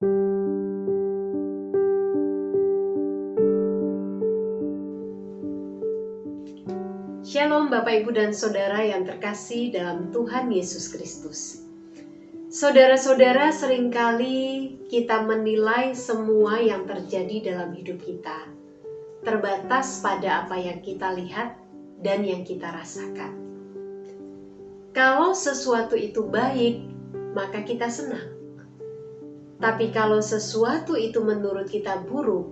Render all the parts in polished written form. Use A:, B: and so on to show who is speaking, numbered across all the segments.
A: Shalom Bapak Ibu dan Saudara yang terkasih dalam Tuhan Yesus Kristus. Saudara-saudara, seringkali kita menilai semua yang terjadi dalam hidup kita terbatas pada apa yang kita lihat dan yang kita rasakan. Kalau sesuatu itu baik, maka kita senang. Tapi kalau sesuatu itu menurut kita buruk,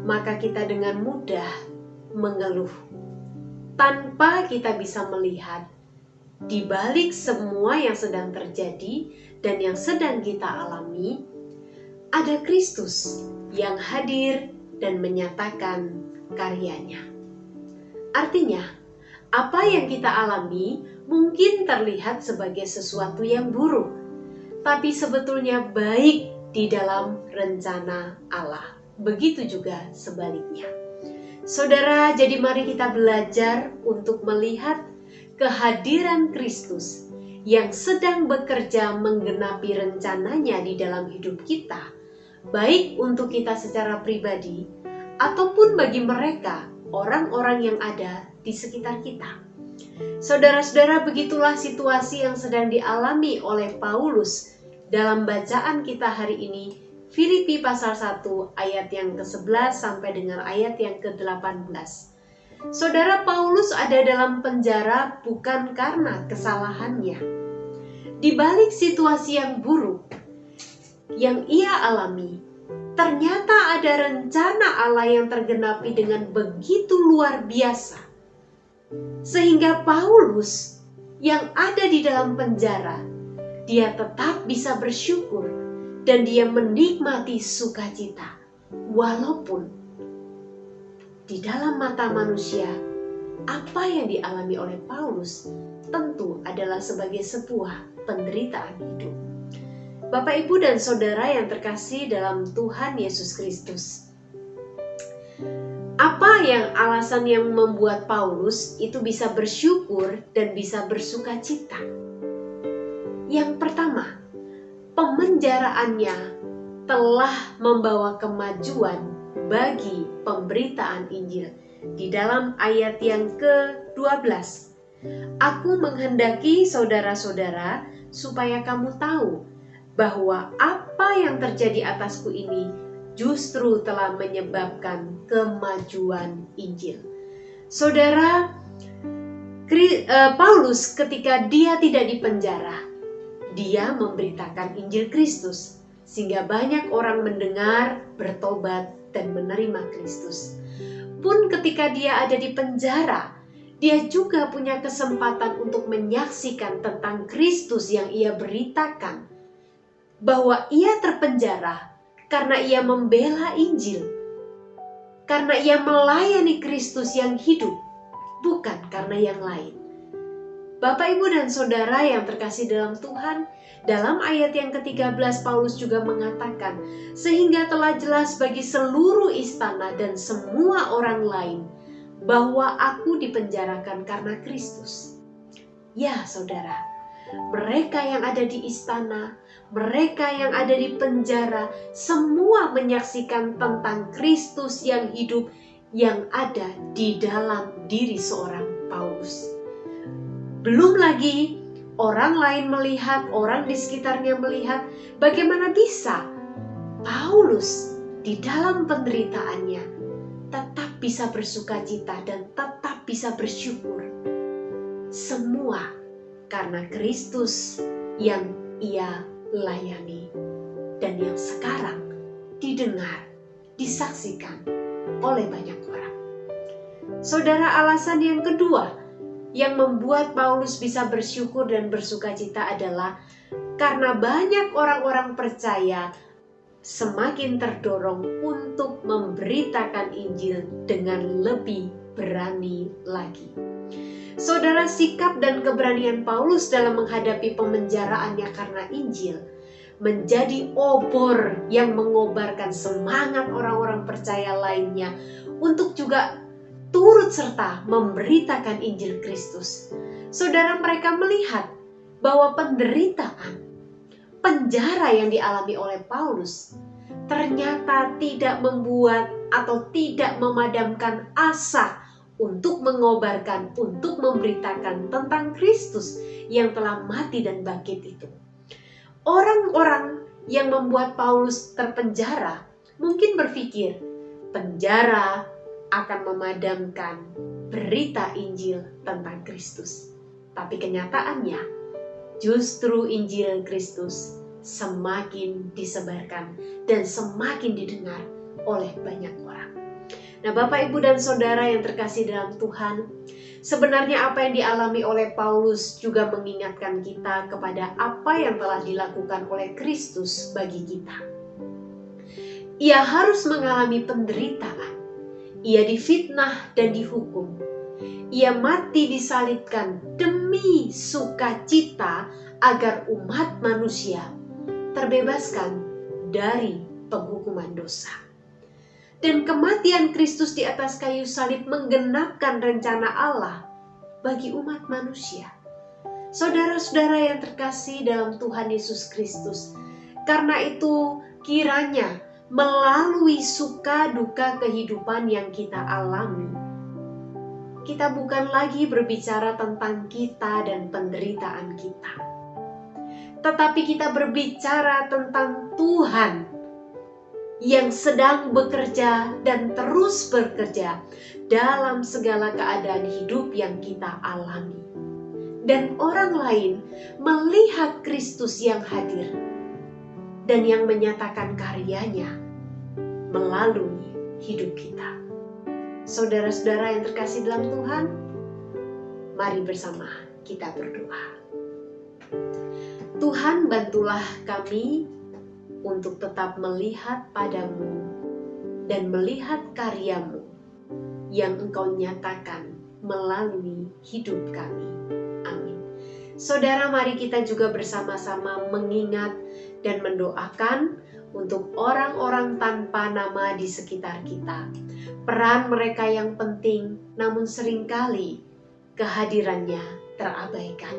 A: maka kita dengan mudah mengeluh. Tanpa kita bisa melihat di balik semua yang sedang terjadi dan yang sedang kita alami, ada Kristus yang hadir dan menyatakan karyanya. Artinya, apa yang kita alami mungkin terlihat sebagai sesuatu yang buruk, tapi sebetulnya baik di dalam rencana Allah. Begitu juga sebaliknya. Saudara, jadi mari kita belajar untuk melihat kehadiran Kristus yang sedang bekerja menggenapi rencananya di dalam hidup kita, baik untuk kita secara pribadi ataupun bagi mereka, orang-orang yang ada di sekitar kita. Saudara-saudara, begitulah situasi yang sedang dialami oleh Paulus dalam bacaan kita hari ini, Filipi pasal 1 ayat yang ke-11 sampai dengan ayat yang ke-18. Saudara, Paulus ada dalam penjara bukan karena kesalahannya. Di balik situasi yang buruk yang ia alami, ternyata ada rencana Allah yang tergenapi dengan begitu luar biasa. Sehingga Paulus yang ada di dalam penjara, dia tetap bisa bersyukur dan dia menikmati sukacita, walaupun di dalam mata manusia, apa yang dialami oleh Paulus tentu adalah sebagai sebuah penderitaan hidup. Bapak, Ibu, dan Saudara yang terkasih dalam Tuhan Yesus Kristus, apa yang alasan yang membuat Paulus itu bisa bersyukur dan bisa bersukacita? Yang pertama, pemenjaraannya telah membawa kemajuan bagi pemberitaan Injil. Di dalam ayat yang ke-12, aku menghendaki saudara-saudara supaya kamu tahu bahwa apa yang terjadi atasku ini justru telah menyebabkan kemajuan Injil. Saudara, Paulus ketika dia tidak dipenjara, dia memberitakan Injil Kristus, sehingga banyak orang mendengar, bertobat, dan menerima Kristus. Pun ketika dia ada di penjara, dia juga punya kesempatan untuk menyaksikan tentang Kristus yang ia beritakan. Bahwa ia terpenjara karena ia membela Injil. Karena ia melayani Kristus yang hidup, bukan karena yang lain. Bapak, Ibu, dan Saudara yang terkasih dalam Tuhan, dalam ayat yang ke-13 Paulus juga mengatakan, sehingga telah jelas bagi seluruh istana dan semua orang lain bahwa aku dipenjarakan karena Kristus. Ya, saudara, mereka yang ada di istana, mereka yang ada di penjara, semua menyaksikan tentang Kristus yang hidup yang ada di dalam diri seorang Paulus. Belum lagi orang lain melihat, orang di sekitarnya melihat bagaimana bisa Paulus di dalam penderitaannya tetap bisa bersukacita dan tetap bisa bersyukur. Semua karena Kristus yang ia layani dan yang sekarang didengar, disaksikan oleh banyak orang. Saudara, alasan yang kedua yang membuat Paulus bisa bersyukur dan bersukacita adalah karena banyak orang-orang percaya semakin terdorong untuk memberitakan Injil dengan lebih berani lagi. Saudara, sikap dan keberanian Paulus dalam menghadapi pemenjaraannya karena Injil menjadi obor yang mengobarkan semangat orang-orang percaya lainnya untuk juga turut serta memberitakan Injil Kristus. Saudara, mereka melihat bahwa penderitaan, penjara yang dialami oleh Paulus ternyata tidak membuat atau tidak memadamkan asa untuk mengobarkan, untuk memberitakan tentang Kristus yang telah mati dan bangkit itu. Orang-orang yang membuat Paulus terpenjara mungkin berpikir penjara akan memadamkan berita Injil tentang Kristus. Tapi kenyataannya justru Injil Kristus semakin disebarkan dan semakin didengar oleh banyak orang. Nah, Bapak, Ibu, dan Saudara yang terkasih dalam Tuhan, sebenarnya apa yang dialami oleh Paulus juga mengingatkan kita kepada apa yang telah dilakukan oleh Kristus bagi kita. Ia harus mengalami penderitaan. Ia difitnah dan dihukum. Ia mati disalibkan demi sukacita agar umat manusia terbebaskan dari penghukuman dosa. Dan kematian Kristus di atas kayu salib menggenapkan rencana Allah bagi umat manusia. Saudara-saudara yang terkasih dalam Tuhan Yesus Kristus, karena itu kiranya melalui suka duka kehidupan yang kita alami, kita bukan lagi berbicara tentang kita dan penderitaan kita, tetapi kita berbicara tentang Tuhan yang sedang bekerja dan terus bekerja dalam segala keadaan hidup yang kita alami. Dan orang lain melihat Kristus yang hadir dan yang menyatakan karyanya melalui hidup kita. Saudara-saudara yang terkasih dalam Tuhan, mari bersama kita berdoa. Tuhan, bantulah kami untuk tetap melihat padamu dan melihat karyamu yang Engkau nyatakan melalui hidup kami. Amin. Saudara, mari kita juga bersama-sama mengingat dan mendoakan untuk orang-orang tanpa nama di sekitar kita. Peran mereka yang penting, namun seringkali kehadirannya terabaikan.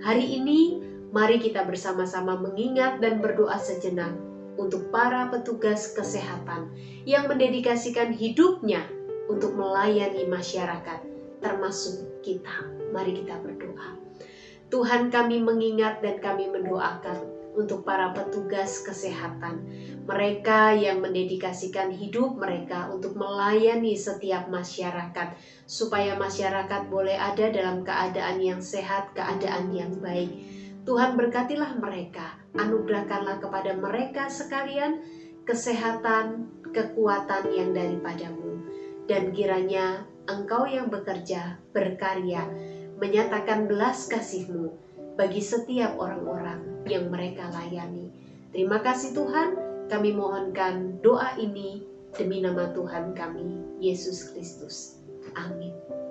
A: Hari ini, mari kita bersama-sama mengingat dan berdoa sejenak untuk para petugas kesehatan yang mendedikasikan hidupnya untuk melayani masyarakat, termasuk kita. Mari kita berdoa. Tuhan, kami mengingat dan kami mendoakan untuk para petugas kesehatan, mereka yang mendedikasikan hidup mereka untuk melayani setiap masyarakat, supaya masyarakat boleh ada dalam keadaan yang sehat, keadaan yang baik. Tuhan, berkatilah mereka, anugerahkanlah kepada mereka sekalian kesehatan, kekuatan yang daripadamu, dan kiranya Engkau yang bekerja, berkarya, menyatakan belas kasih-Mu bagi setiap orang-orang yang mereka layani. Terima kasih Tuhan, kami mohonkan doa ini demi nama Tuhan kami, Yesus Kristus. Amin.